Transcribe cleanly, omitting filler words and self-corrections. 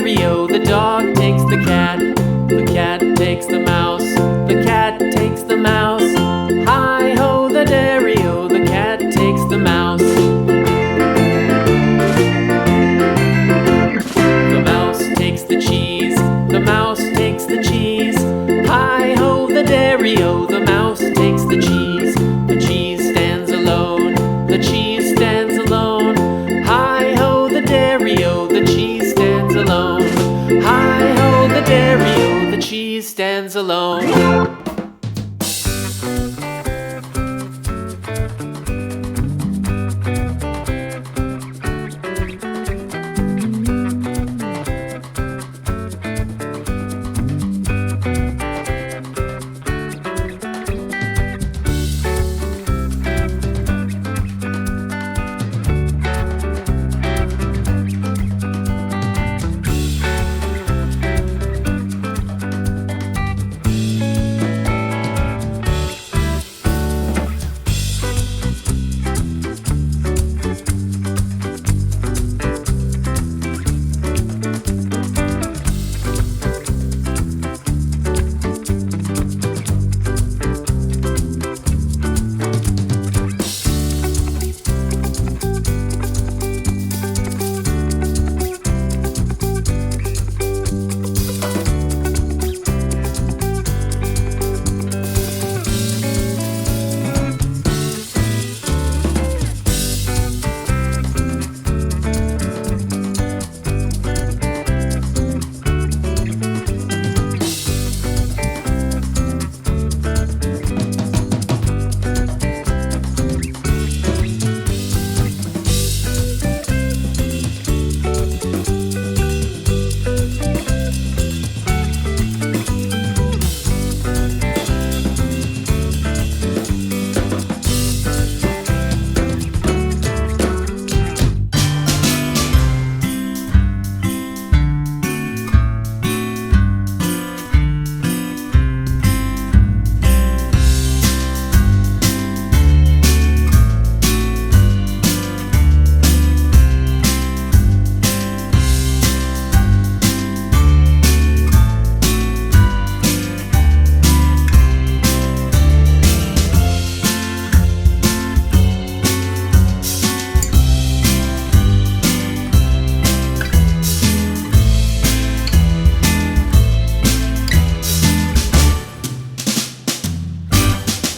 dairy-o, the dog takes the cat. The cat takes the mouse. The cat takes the mouse. Hi-ho, the dairy-o, the cat takes the mouse. The mouse takes the cheese. The mouse takes the cheese. Hi-ho, the dairy-o, the mouse takes the cheese. The cheese stands alone. The cheese stands alone. Hi-ho, the dairy-o, the cheese stands alone. Hi-ho, the dairy-o, the cheese stands alone.